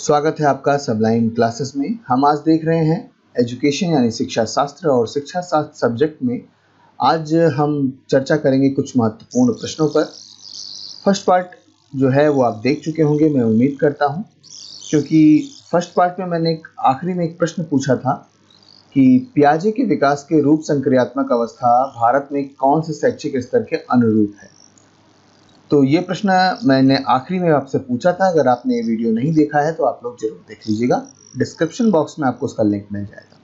स्वागत है आपका सबलाइन क्लासेस में। हम आज देख रहे हैं एजुकेशन यानी शिक्षा शास्त्र और शिक्षा शास्त्र सब्जेक्ट में आज हम चर्चा करेंगे कुछ महत्वपूर्ण प्रश्नों पर। फर्स्ट पार्ट जो है वो आप देख चुके होंगे, मैं उम्मीद करता हूं, क्योंकि फर्स्ट पार्ट में मैंने आखिरी में एक प्रश्न पूछा था कि पियाजे के विकास के रूप संक्रियात्मक अवस्था भारत में कौन से शैक्षिक स्तर के अनुरूप है। तो ये प्रश्न मैंने आखिरी में आपसे पूछा था। अगर आपने ये वीडियो नहीं देखा है तो आप लोग जरूर देख लीजिएगा, डिस्क्रिप्शन बॉक्स में आपको उसका लिंक मिल जाएगा।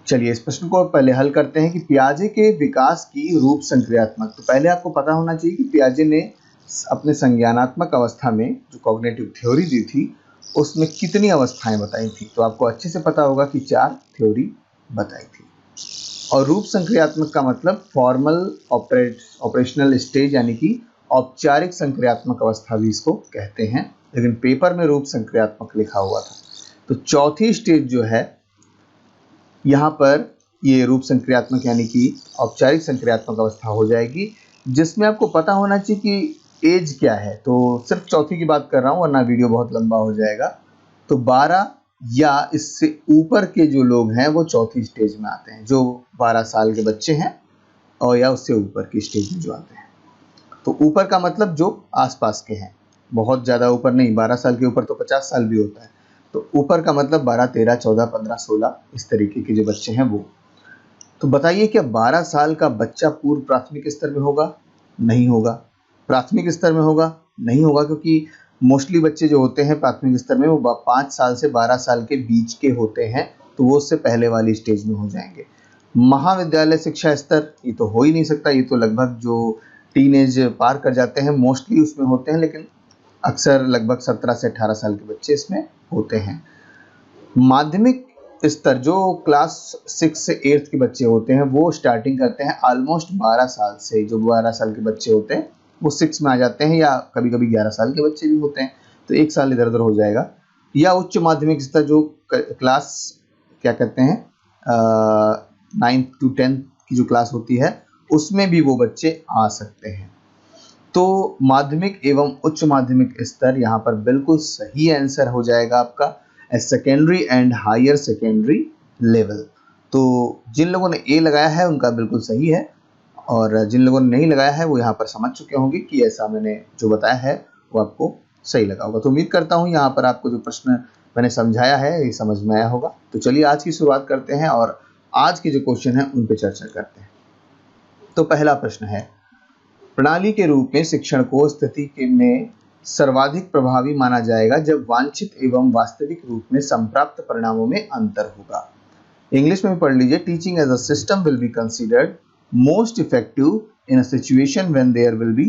चलिए इस प्रश्न को पहले हल करते हैं कि पियाजे के विकास की रूप संक्रियात्मक। तो पहले आपको पता होना चाहिए कि पियाजे ने अपने संज्ञानात्मक अवस्था में जो कॉग्निटिव थ्योरी दी थी उसमें कितनी अवस्थाएं बताई थी। तो आपको अच्छे से पता होगा कि 4 थ्योरी बताई थी। और रूप संक्रियात्मक का मतलब फॉर्मल ऑपरेशनल स्टेज यानी कि औपचारिक संक्रियात्मक अवस्था भी इसको कहते हैं, लेकिन पेपर में रूप संक्रियात्मक लिखा हुआ था। तो चौथी स्टेज जो है यहाँ पर ये रूप संक्रियात्मक यानी कि औपचारिक संक्रियात्मक अवस्था हो जाएगी, जिसमें आपको पता होना चाहिए कि एज क्या है। तो सिर्फ चौथी की बात कर रहा हूँ वरना वीडियो बहुत लंबा हो जाएगा। तो 12 या इससे ऊपर के जो लोग हैं वो चौथी स्टेज में आते हैं, जो 12 साल के बच्चे हैं और या उससे ऊपर की स्टेज में जो आते हैं। तो ऊपर का मतलब जो आसपास के हैं, बहुत ज़्यादा ऊपर नहीं। 12 साल के ऊपर तो 50 साल भी होता है। तो ऊपर का मतलब 12, 13, 14, 15, 16 इस तरीके के जो बच्चे हैं वो। तो बताइए क्या 12 साल का बच्चा पूर्व प्राथमिक स्तर में होगा? नहीं होगा। प्राथमिक स्तर में होगा? नहीं होगा, क्योंकि मोस्टली बच्चे जो होते हैं प्राथमिक स्तर में वो 5 साल से 12 साल के बीच के होते हैं, तो वो उससे पहले वाली स्टेज में हो जाएंगे। महाविद्यालय शिक्षा स्तर ये तो हो ही नहीं सकता। ये तो लगभग जो टीनेज पार कर जाते हैं मोस्टली उसमें होते हैं, लेकिन अक्सर लगभग 17 से 18 साल के बच्चे इसमें होते हैं। माध्यमिक स्तर जो क्लास 6 से 8 के बच्चे होते हैं वो स्टार्टिंग करते हैं ऑलमोस्ट 12 साल से। जो 12 साल के बच्चे होते हैं वो 6 में आ जाते हैं, या कभी कभी 11 साल के बच्चे भी होते हैं, तो 1 साल इधर उधर हो जाएगा। या उच्च माध्यमिक स्तर जो क्लास क्या कहते हैं 9th to 10th की जो क्लास होती है उसमें भी वो बच्चे आ सकते हैं। तो माध्यमिक एवं उच्च माध्यमिक स्तर यहाँ पर बिल्कुल सही आंसर हो जाएगा आपका secondary and higher secondary level. तो जिन लोगों ने ए लगाया है उनका बिल्कुल सही है, और जिन लोगों ने नहीं लगाया है वो यहाँ पर समझ चुके होंगे कि ऐसा मैंने जो बताया है वो आपको सही लगा होगा। तो उम्मीद करता हूँ यहाँ पर आपको जो प्रश्न मैंने समझाया है ये समझ में आया होगा। तो चलिए आज की शुरुआत करते हैं और आज के जो क्वेश्चन है उन पर चर्चा करते हैं। तो पहला प्रश्न है, प्रणाली के रूप में शिक्षण को स्थिति में सर्वाधिक प्रभावी माना जाएगा जब वांछित एवं वास्तविक रूप में संप्राप्त परिणामों में अंतर होगा। इंग्लिश में पढ़ लीजिए। Teaching as a system will be considered most effective in a situation when there will be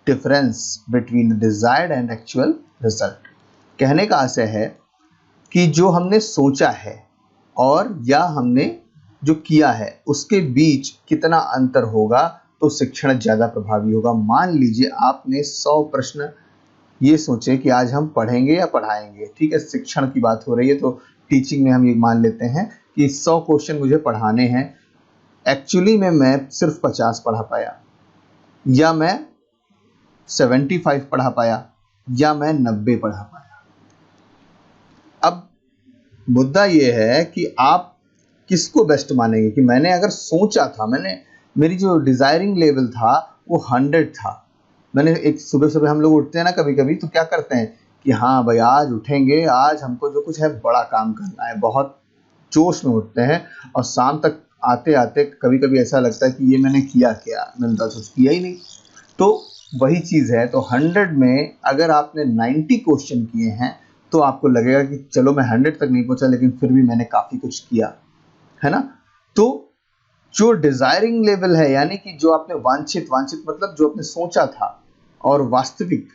difference between the desired and actual result. कहने का आशय है कि जो हमने सोचा है और या हमने जो किया है उसके बीच कितना अंतर होगा तो शिक्षण ज़्यादा प्रभावी होगा। मान लीजिए आपने 100 प्रश्न ये सोचे कि आज हम पढ़ेंगे या पढ़ाएंगे, ठीक है, शिक्षण की बात हो रही है तो टीचिंग में हम ये मान लेते हैं कि 100 क्वेश्चन मुझे पढ़ाने हैं। एक्चुअली में मैं सिर्फ 50 पढ़ा पाया, या मैं 75 पढ़ा पाया, या मैं 90 पढ़ा पाया। अब मुद्दा ये है कि आप किसको बेस्ट मानेंगे कि मैंने अगर सोचा था, मेरी जो डिजायरिंग लेवल था वो 100 था। मैंने एक सुबह हम लोग उठते हैं ना कभी कभी, तो क्या करते हैं कि हाँ भाई आज उठेंगे, आज हमको जो कुछ है बड़ा काम करना है, बहुत जोश में उठते हैं, और शाम तक आते आते कभी कभी ऐसा लगता है कि ये मैंने किया क्या, मैंने तो कुछ किया ही नहीं। तो वही चीज़ है। तो 100 में अगर आपने 90 क्वेश्चन किए हैं तो आपको लगेगा कि चलो मैं 100 तक नहीं पहुंचा लेकिन फिर भी मैंने काफ़ी कुछ किया है ना। तो जो डिजायरिंग लेवल है यानी कि जो आपने वांछित मतलब जो आपने सोचा था और वास्तविक,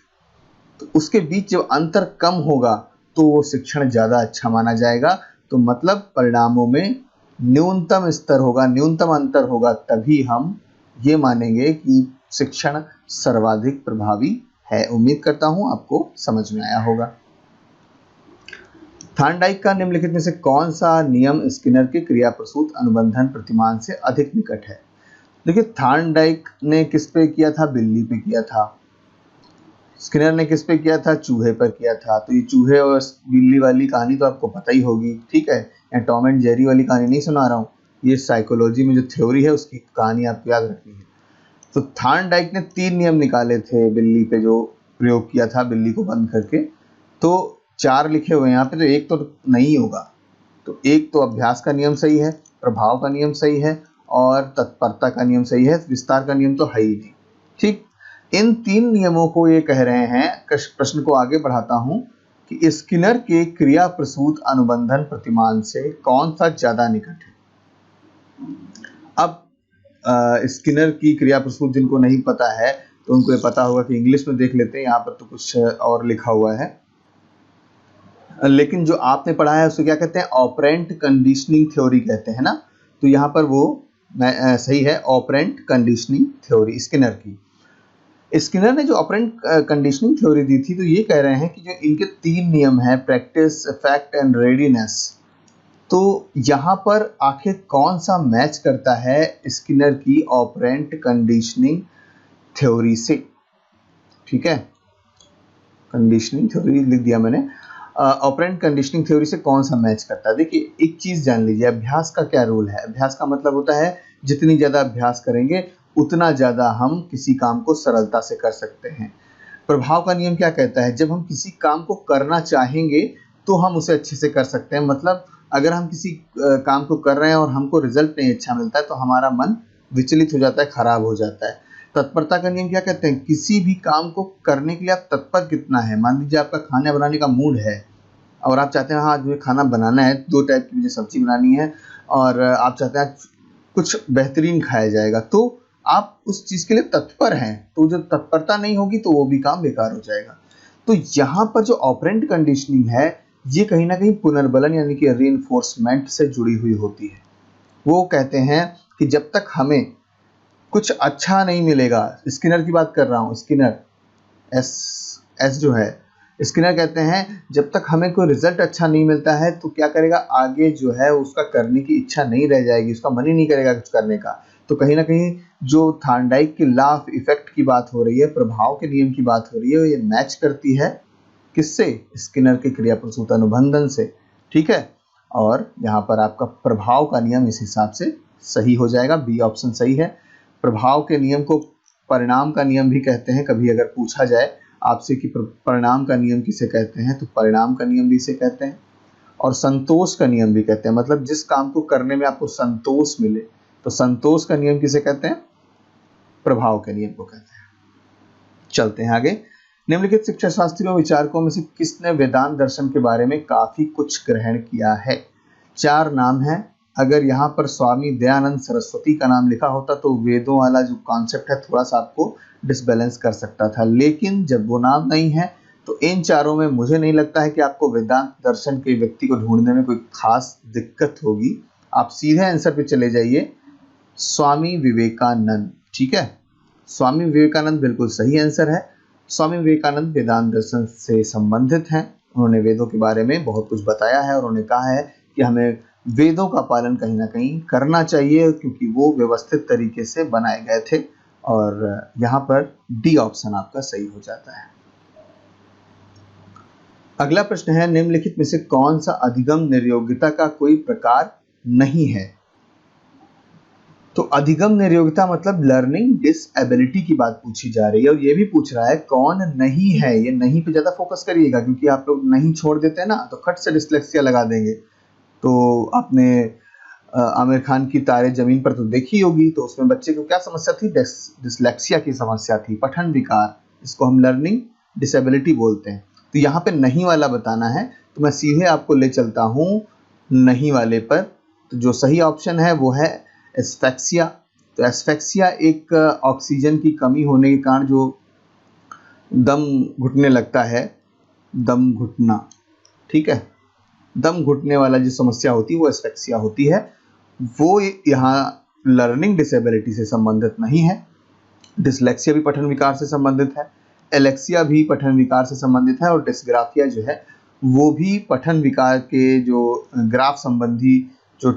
तो उसके बीच जो अंतर कम होगा तो वो शिक्षण ज़्यादा अच्छा माना जाएगा। तो मतलब परिणामों में न्यूनतम स्तर होगा, न्यूनतम अंतर होगा, तभी हम ये मानेंगे कि शिक्षण सर्वाधिक प्रभावी है। उम्मीद करता हूँ आपको समझ में आया होगा। थार्नडाइक का निम्नलिखित में से कौन सा नियम स्किनर के क्रियाप्रसूत अनुबंधन प्रतिमान से अधिक निकट है? देखिए थार्नडाइक ने किस पे किया था? बिल्ली पे किया था। स्किनर ने किस पे किया था? चूहे पर किया था। तो ये चूहे और बिल्ली वाली कहानी तो आपको पता ही होगी, ठीक है। या टॉम एंड जेरी वाली कहानी नहीं सुना रहा हूँ, ये साइकोलॉजी में जो थ्योरी है उसकी कहानी आपको याद रखनी है। तो थॉर्नडाइक ने 3 नियम निकाले थे बिल्ली पे, जो प्रयोग किया था बिल्ली को बंद करके। तो 4 लिखे हुए हैं यहाँ पे, तो एक तो नहीं होगा। तो एक तो अभ्यास का नियम सही है, प्रभाव का नियम सही है और तत्परता का नियम सही है, विस्तार का नियम तो है ही नहीं, ठीक। इन 3 नियमों को ये कह रहे हैं, प्रश्न को आगे बढ़ाता हूं कि स्किनर के क्रिया प्रसूत अनुबंधन प्रतिमान से कौन सा ज्यादा निकट है। अब स्किनर की क्रिया प्रसूत जिनको नहीं पता है तो उनको ये पता होगा कि इंग्लिश में देख लेते हैं, यहाँ पर तो कुछ और लिखा हुआ है, लेकिन जो आपने पढ़ा है उसको क्या कहते हैं? ऑपरेंट कंडीशनिंग थ्योरी कहते हैं ना। तो यहाँ पर वो सही है, ऑपरेंट कंडीशनिंग थ्योरी स्किनर की। स्किनर ने जो ऑपरेंट कंडीशनिंग थ्योरी दी थी, तो ये कह रहे हैं कि जो इनके 3 नियम हैं, प्रैक्टिस, इफेक्ट एंड रेडीनेस, तो यहाँ पर आखिर कौन सा मैच करता है स्किनर की ऑपरेंट कंडीशनिंग थ्योरी से, ठीक है। कंडीशनिंग थ्योरी लिख दिया मैंने। ऑपरेंट कंडीशनिंग थ्योरी से कौन सा मैच करता है? देखिए एक चीज जान लीजिए, अभ्यास का क्या रूल है। अभ्यास का मतलब होता है जितनी ज्यादा अभ्यास करेंगे उतना ज्यादा हम किसी काम को सरलता से कर सकते हैं। प्रभाव का नियम क्या कहता है? जब हम किसी काम को करना चाहेंगे तो हम उसे अच्छे से कर सकते हैं। मतलब अगर हम किसी काम को कर रहे हैं और हमको रिजल्ट नहीं अच्छा मिलता है तो हमारा मन विचलित हो जाता है, खराब हो जाता है। तत्परता का नियम क्या कहते हैं? किसी भी काम को करने के लिए आप तत्पर कितना है। मान लीजिए आपका खाना बनाने का मूड है और आप चाहते हैं हाँ आज मुझे खाना बनाना है, 2 टाइप की मुझे सब्जी बनानी है और आप चाहते हैं कुछ बेहतरीन खाया जाएगा, तो आप उस चीज के लिए तत्पर हैं। तो जब तत्परता नहीं होगी तो वो भी काम बेकार हो जाएगा। तो यहाँ पर जो ऑपरेंट कंडीशनिंग है ये कहीं ना कहीं पुनर्बलन यानी कि रीइंफोर्समेंट से जुड़ी हुई होती है। वो कहते हैं कि जब तक हमें कुछ अच्छा नहीं मिलेगा, स्किनर की बात कर रहा हूँ, स्किनर एस जो है, स्किनर कहते हैं जब तक हमें कोई रिजल्ट अच्छा नहीं मिलता है तो क्या करेगा, आगे जो है उसका करने की इच्छा नहीं रह जाएगी, उसका मन ही नहीं करेगा कुछ करने का। तो कहीं ना कहीं जो थॉर्नडाइक की लॉ ऑफ इफेक्ट की बात हो रही है, प्रभाव के नियम की बात हो रही है, ये मैच करती है किससे? स्किनर के क्रिया प्रसूत अनुबंधन से, ठीक है। और यहाँ पर आपका प्रभाव का नियम इस हिसाब से सही हो जाएगा, बी ऑप्शन सही है। प्रभाव के नियम को परिणाम का नियम भी कहते हैं। कभी अगर पूछा जाए आपसे कि परिणाम का नियम किसे कहते हैं, तो परिणाम का नियम भी इसे कहते हैं। और संतोष का नियम भी कहते हैं, मतलब जिस काम को करने में आपको संतोष मिले, तो संतोष का नियम किसे कहते हैं? प्रभाव के नियम को कहते हैं। चलते हैं आगे। निम्नलिखित शिक्षा शास्त्रियों विचारकों में से किसने वेदांत दर्शन के बारे में काफी कुछ ग्रहण किया है? 4 नाम हैं। अगर यहाँ पर स्वामी दयानंद सरस्वती का नाम लिखा होता तो वेदों वाला जो कॉन्सेप्ट है थोड़ा सा आपको डिसबैलेंस कर सकता था, लेकिन जब वो नाम नहीं है तो इन चारों में मुझे नहीं लगता है कि आपको वेदांत दर्शन के व्यक्ति को ढूंढने में कोई खास दिक्कत होगी। आप सीधे आंसर पे चले जाइए, स्वामी विवेकानंद, ठीक है। स्वामी विवेकानंद बिल्कुल सही आंसर है। स्वामी विवेकानंद वेदांत दर्शन से संबंधित हैं। उन्होंने वेदों के बारे में बहुत कुछ बताया है और उन्होंने कहा है कि हमें वेदों का पालन कहीं ना कहीं करना चाहिए क्योंकि वो व्यवस्थित तरीके से बनाए गए थे। और यहाँ पर डी ऑप्शन आपका सही हो जाता है। अगला प्रश्न है, निम्नलिखित में से कौन सा अधिगम निर्योग्यता का कोई प्रकार नहीं है? तो अधिगम निर्योग्यता मतलब लर्निंग डिसएबिलिटी की बात पूछी जा रही है और ये भी पूछ रहा है कौन नहीं है। ये नहीं पे ज्यादा फोकस करिएगा क्योंकि आप लोग नहीं छोड़ देते हैं ना तो खट से डिसलेक्सिया लगा देंगे। तो आपने आमिर खान की तारे जमीन पर तो देखी होगी, तो उसमें बच्चे को क्या समस्या थी? डिसलेक्सिया की समस्या थी, पठन विकार। इसको हम लर्निंग डिसेबिलिटी बोलते हैं। तो यहाँ पे नहीं वाला बताना है तो मैं सीधे आपको ले चलता हूँ नहीं वाले पर। तो जो सही ऑप्शन है वो है एस्फेक्सिया। तो एस्फेक्सिया एक ऑक्सीजन की कमी होने के कारण जो दम घुटने लगता है, दम घुटना, ठीक है, दम घुटने वाला जो समस्या होती है वो एस्फेक्सिया होती है। वो यहाँ लर्निंग डिसेबिलिटी से संबंधित नहीं है। डिसलेक्सिया भी पठन विकार से संबंधित है, एलेक्सिया भी पठन विकार से संबंधित है और डिस्ग्राफिया जो है वो भी पठन विकार के जो ग्राफ संबंधी जो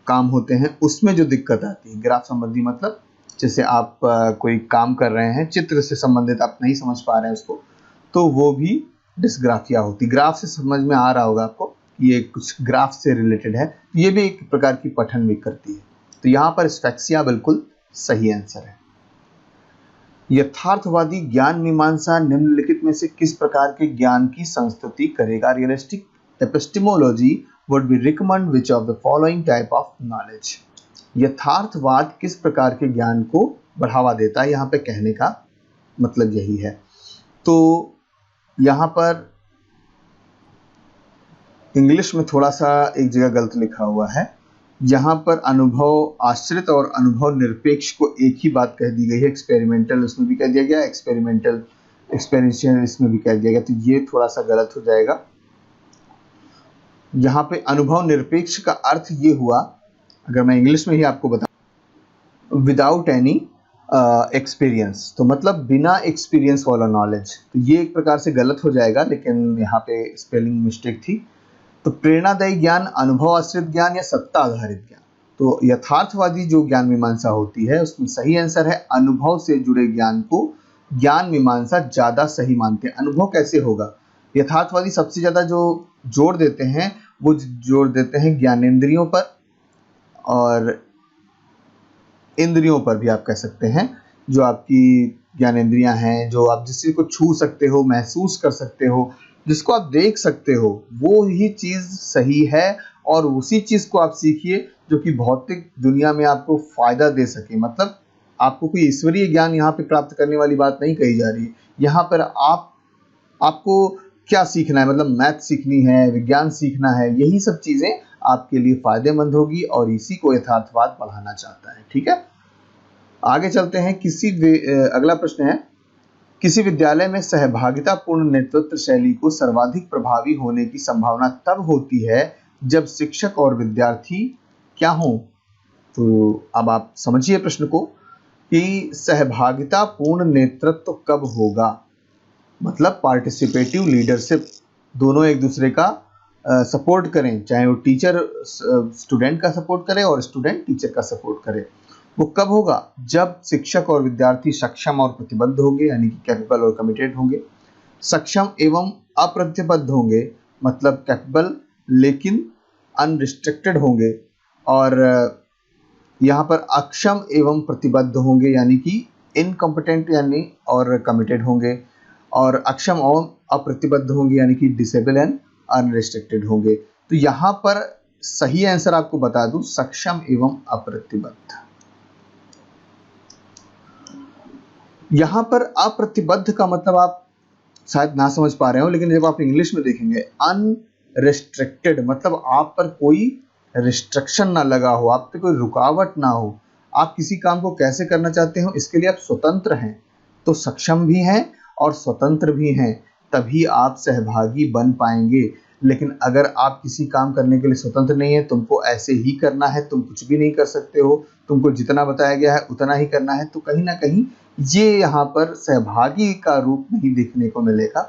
काम होते हैं उसमें जो दिक्कत आती है। ग्राफ संबंधी मतलब जैसे आप कोई काम कर रहे हैं, चित्र से संबंधित आप नहीं समझ पा रहे हैं उसको, तो वो भी डिस्ग्राफिया होती। ग्राफ से समझ में आ रहा होगा आपको, ये कुछ ग्राफ से रिलेटेड है, ये भी एक प्रकार की पठन विकृति है। तो यहाँ पर स्फैक्सिया बिल्कुल सही आंसर है। यथार्थवादी ज्ञान मीमांसा निम्नलिखित में से किस प्रकार के ज्ञान की संस्तुति करेगा? Realistic epistemology would be recommend which of the following type of knowledge. यथार्थवाद किस प्रकार के ज्ञान को बढ़ावा देता है, यहाँ पे कहने का मतलब यही है। तो यहाँ पर इंग्लिश में थोड़ा सा एक जगह गलत लिखा हुआ है, यहाँ पर अनुभव आश्रित और अनुभव निरपेक्ष को एक ही बात कह दी गई है। एक्सपेरिमेंटल उसमें भी कह दिया गया, एक्सपेरिमेंटल एक्सपेरिशियल इसमें भी कह दिया गया, तो ये थोड़ा सा गलत हो जाएगा। यहाँ पे अनुभव निरपेक्ष का अर्थ ये हुआ, अगर मैं इंग्लिश में ही आपको बताऊं, विदाउट एनी एक्सपीरियंस, तो मतलब बिना एक्सपीरियंस वाला नॉलेज, तो ये एक प्रकार से गलत हो जाएगा, लेकिन यहाँ पे स्पेलिंग मिस्टेक थी। तो प्रेरणादायी ज्ञान, अनुभव आश्रित ज्ञान या सत्ता आधारित ज्ञान। तो यथार्थवादी जो ज्ञान मीमांसा होती है उसमें सही आंसर है अनुभव से जुड़े ज्ञान को ज्ञान मीमांसा ज्यादा सही मानते हैं। अनुभव कैसे होगा? यथार्थवादी सबसे ज्यादा जो जोर देते हैं वो जोर देते हैं ज्ञानेंद्रियों पर और इंद्रियों पर भी आप कह सकते हैं। जो आपकी ज्ञानेंद्रियां हैं, जो आप जिस चीज को छू सकते हो, महसूस कर सकते हो, जिसको आप देख सकते हो, वो ही चीज सही है और उसी चीज को आप सीखिए जो कि भौतिक दुनिया में आपको फायदा दे सके। मतलब आपको कोई ईश्वरीय ज्ञान यहाँ पे प्राप्त करने वाली बात नहीं कही जा रही है। यहाँ पर आपको क्या सीखना है, मतलब मैथ सीखनी है, विज्ञान सीखना है, यही सब चीजें आपके लिए फायदेमंद होगी और इसी को यथार्थवाद बढ़ाना चाहता है। ठीक है, आगे चलते हैं। अगला प्रश्न है, किसी विद्यालय में सहभागितापूर्ण नेतृत्व शैली को सर्वाधिक प्रभावी होने की संभावना तब होती है जब शिक्षक और विद्यार्थी क्या हो? तो अब आप समझिए प्रश्न को कि सहभागितापूर्ण नेतृत्व कब होगा, मतलब पार्टिसिपेटिव लीडरशिप, दोनों एक दूसरे का सपोर्ट करें, चाहे वो टीचर स्टूडेंट का सपोर्ट करे और स्टूडेंट टीचर का सपोर्ट करे। वो कब होगा? जब शिक्षक और विद्यार्थी सक्षम और प्रतिबद्ध होंगे, यानी कि कैपेबल और कमिटेड होंगे। सक्षम एवं अप्रतिबद्ध होंगे, मतलब कैपेबल लेकिन अनरिस्ट्रिक्टेड होंगे, और यहाँ पर अक्षम एवं प्रतिबद्ध होंगे, यानी कि इनकम्पिटेंट यानी और कमिटेड होंगे, और अक्षम एवं अप्रतिबद्ध होंगे यानी कि डिसेबल एंड अनरिस्ट्रिक्टेड होंगे। तो यहाँ पर सही आंसर आपको बता दूं, सक्षम एवं अप्रतिबद्ध। यहाँ पर अप्रतिबद्ध का मतलब आप शायद ना समझ पा रहे हो, लेकिन जब आप इंग्लिश में देखेंगे अनरिस्ट्रिक्टेड, मतलब आप पर कोई रिस्ट्रिक्शन ना लगा हो, आप पे कोई रुकावट ना हो, आप किसी काम को कैसे करना चाहते हो इसके लिए आप स्वतंत्र हैं। तो सक्षम भी हैं और स्वतंत्र भी हैं, तभी आप सहभागी बन पाएंगे। लेकिन अगर आप किसी काम करने के लिए स्वतंत्र नहीं है, तुमको ऐसे ही करना है, तुम कुछ भी नहीं कर सकते हो, तुमको जितना बताया गया है उतना ही करना है, तो कहीं ना कहीं ये यहाँ पर सहभागी का रूप नहीं देखने को मिलेगा।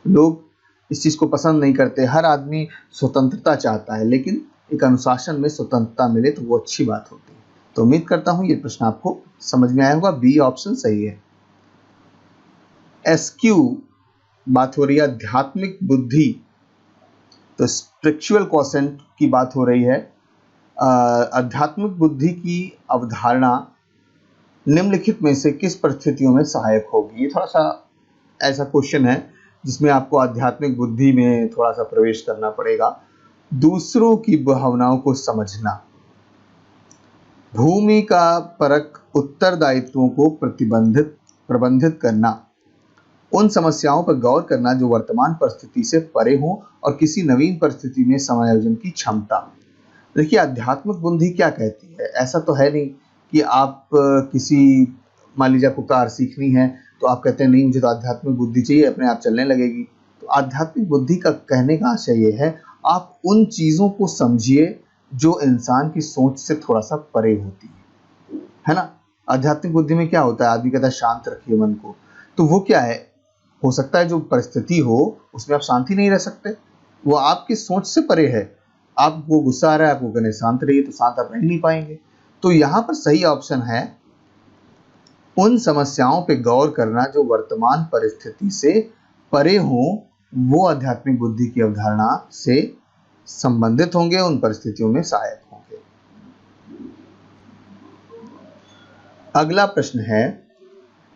लोग इस चीज को पसंद नहीं करते। हर आदमी स्वतंत्रता चाहता है, लेकिन एक अनुशासन में स्वतंत्रता मिले तो वो अच्छी बात होती है। तो उम्मीद करता हूँ ये प्रश्न आपको समझ में आया होगा। बी ऑप्शन सही है। एसक्यू बात हो रही है आध्यात्मिक बुद्धि, तो स्पिरिचुअल क्वोशेंट की बात हो रही है। आध्यात्मिक बुद्धि की अवधारणा निम्नलिखित में से किस परिस्थितियों में सहायक होगी? ये थोड़ा सा ऐसा क्वेश्चन है जिसमें आपको आध्यात्मिक बुद्धि में थोड़ा सा प्रवेश करना पड़ेगा। दूसरों की भावनाओं को समझना, भूमि का परक उत्तरदायित्वों को प्रबंधित करना, उन समस्याओं पर गौर करना जो वर्तमान परिस्थिति से परे हो और किसी नवीन परिस्थिति में समायोजन की क्षमता। देखिए, आध्यात्मिक बुद्धि क्या कहती है? ऐसा तो है नहीं कि आप मान लीजिए आपको कार सीखनी है तो आप कहते हैं नहीं मुझे तो आध्यात्मिक बुद्धि चाहिए, अपने आप चलने लगेगी। तो आध्यात्मिक बुद्धि का कहने का आशय ये है, आप उन चीजों को समझिए जो इंसान की सोच से थोड़ा सा परे होती है ना। आध्यात्मिक बुद्धि में क्या होता है? आदमी कहता है शांत रखिए मन को, तो वो क्या है? हो सकता है जो परिस्थिति हो उसमें आप शांति नहीं रह सकते, वो आपकी सोच से परे है। आपको गुस्सा आ रहा है, आपको कहने शांत रहिए, तो शांत आप रह नहीं पाएंगे। तो यहाँ पर सही ऑप्शन है उन समस्याओं पे गौर करना जो वर्तमान परिस्थिति से परे हों वो आध्यात्मिक बुद्धि की अवधारणा से संबंधित होंगे, उन परिस्थितियों में सहायक होंगे। अगला प्रश्न है,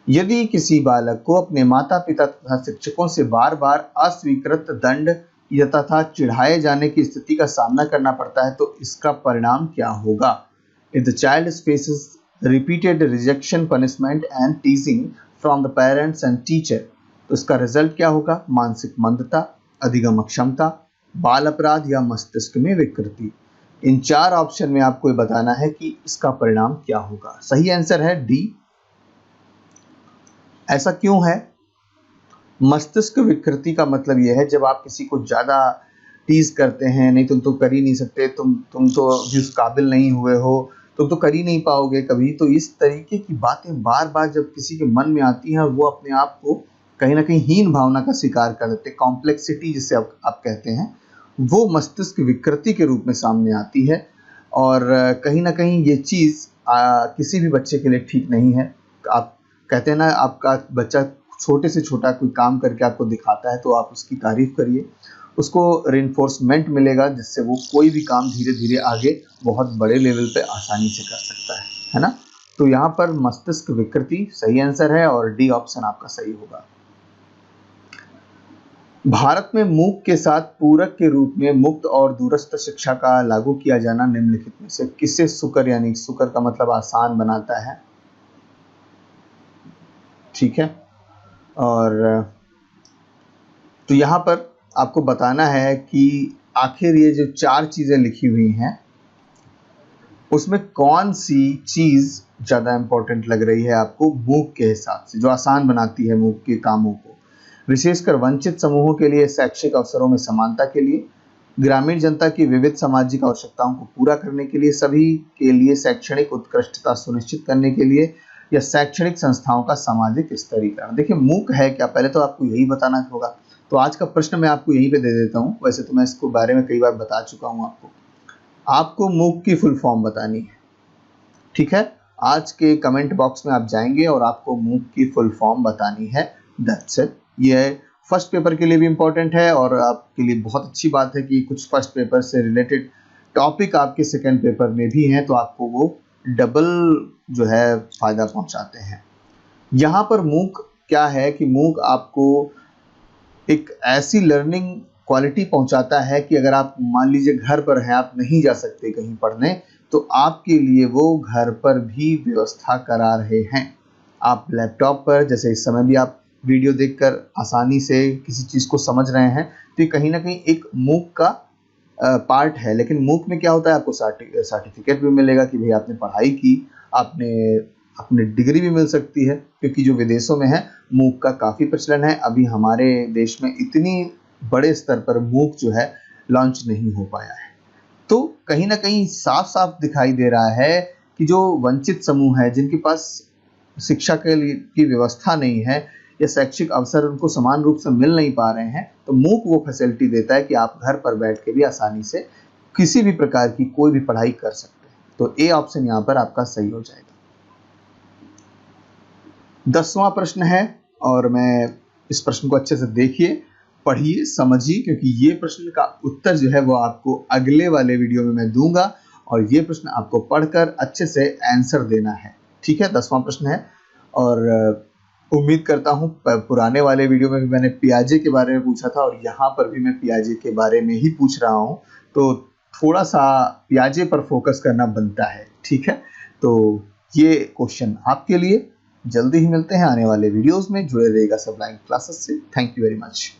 यदि किसी बालक को अपने माता पिता तथा शिक्षकों से बार बार अस्वीकृत, दंड तथा चिढ़ाए जाने की स्थिति का सामना करना पड़ता है तो इसका परिणाम क्या होगा? If the child faces repeated rejection, punishment and teasing from the parents and teacher, तो इसका रिजल्ट क्या होगा? मानसिक मंदता, अधिगम क्षमता, बाल अपराध या मस्तिष्क में विकृति। इन 4 ऑप्शन में आपको ये बताना है कि इसका परिणाम क्या होगा। सही आंसर है डी। ऐसा क्यों है? मस्तिष्क विकृति का मतलब यह है जब आप किसी को ज्यादा टीज करते हैं, नहीं तुम तो कर ही नहीं सकते, तुम तो अभी उस काबिल नहीं हुए हो, तुम तो कर ही नहीं पाओगे कभी, तो इस तरीके की बातें बार बार जब किसी के मन में आती हैं और वो अपने आप को कहीं ना कहीं हीन भावना का शिकार कर देते, कॉम्प्लेक्सिटी जिसे आप कहते हैं, वो मस्तिष्क विकृति के रूप में सामने आती है। और कहीं ना कहीं ये चीज़ किसी भी बच्चे के लिए ठीक नहीं है। आप कहते हैं ना, आपका बच्चा छोटे से छोटा कोई काम करके आपको दिखाता है तो आप उसकी तारीफ करिए, उसको रिइंफोर्समेंट मिलेगा जिससे वो कोई भी काम धीरे धीरे आगे बहुत बड़े लेवल पे आसानी से कर सकता है ना। तो यहाँ पर मस्तिष्क विकृति सही आंसर है और डी ऑप्शन आपका सही होगा। भारत में मूक के साथ पूरक के रूप में मुक्त और दूरस्थ शिक्षा का लागू किया जाना निम्नलिखित में से किसे सुकर, यानी सुकर का मतलब आसान बनाता है, ठीक है। और तो यहाँ पर आपको बताना है कि आखिर ये जो 4 चीजें लिखी हुई हैं उसमें कौन सी चीज ज्यादा इंपॉर्टेंट लग रही है आपको मूक के हिसाब से, जो आसान बनाती है मूक के कामों को। विशेषकर वंचित समूहों के लिए शैक्षिक अवसरों में समानता के लिए, ग्रामीण जनता की विविध सामाजिक आवश्यकताओं को पूरा करने के लिए, सभी के लिए शैक्षणिक उत्कृष्टता सुनिश्चित करने के लिए, या शैक्षणिक संस्थाओं का सामाजिक स्तरीकरण। देखिए मूक है क्या, पहले तो आपको यही बताना होगा। तो आज का प्रश्न मैं आपको यहीं पे दे देता हूँ, वैसे तो मैं इसको बारे में कई बार बता चुका हूँ आपको मूक की फुल फॉर्म बतानी है, ठीक है। आज के कमेंट बॉक्स में आप जाएंगे और आपको मूक की फुल फॉर्म बतानी है, दैट्स इट। ये फर्स्ट पेपर के लिए भी इम्पोर्टेंट है और आपके लिए बहुत अच्छी बात है कि कुछ फर्स्ट पेपर से रिलेटेड टॉपिक आपके सेकेंड पेपर में भी हैं, तो आपको वो डबल जो है फायदा पहुंचाते हैं। यहाँ पर मूक क्या है कि मूक आपको एक ऐसी लर्निंग क्वालिटी पहुंचाता है कि अगर आप मान लीजिए घर पर हैं, आप नहीं जा सकते कहीं पढ़ने, तो आपके लिए वो घर पर भी व्यवस्था करा रहे हैं। आप लैपटॉप पर, जैसे इस समय भी आप वीडियो देखकर आसानी से किसी चीज़ को समझ रहे हैं, तो ये कहीं ना कहीं एक मूक का पार्ट है। लेकिन मूक में क्या होता है, आपको सर्टिफिकेट भी मिलेगा कि भाई आपने पढ़ाई की, अपने डिग्री भी मिल सकती है, क्योंकि जो विदेशों में है मूक का काफ़ी प्रचलन है। अभी हमारे देश में इतनी बड़े स्तर पर मूक जो है लॉन्च नहीं हो पाया है। तो कहीं ना कहीं साफ साफ दिखाई दे रहा है कि जो वंचित समूह है, जिनके पास शिक्षा के लिए की व्यवस्था नहीं है या शैक्षिक अवसर उनको समान रूप से मिल नहीं पा रहे हैं, तो मूक वो फैसिलिटी देता है कि आप घर पर बैठ के भी आसानी से किसी भी प्रकार की कोई भी पढ़ाई कर सकते हैं। तो ए ऑप्शन यहाँ पर आपका सही हो जाएगा। 10वां प्रश्न है और मैं इस प्रश्न को अच्छे से देखिए, पढ़िए, समझिए, क्योंकि ये प्रश्न का उत्तर जो है वो आपको अगले वाले वीडियो में मैं दूंगा और ये प्रश्न आपको पढ़कर अच्छे से आंसर देना है, ठीक है। 10वां प्रश्न है और उम्मीद करता हूँ पुराने वाले वीडियो में भी मैंने पियाजे के बारे में पूछा था और यहाँ पर भी मैं पियाजे के बारे में ही पूछ रहा हूँ, तो थोड़ा सा पियाजे पर फोकस करना बनता है, ठीक है। तो ये क्वेश्चन आपके लिए। जल्दी ही मिलते हैं आने वाले वीडियोस में, जुड़े रहिएगा सबलाइन क्लासेस से। Thank you very much.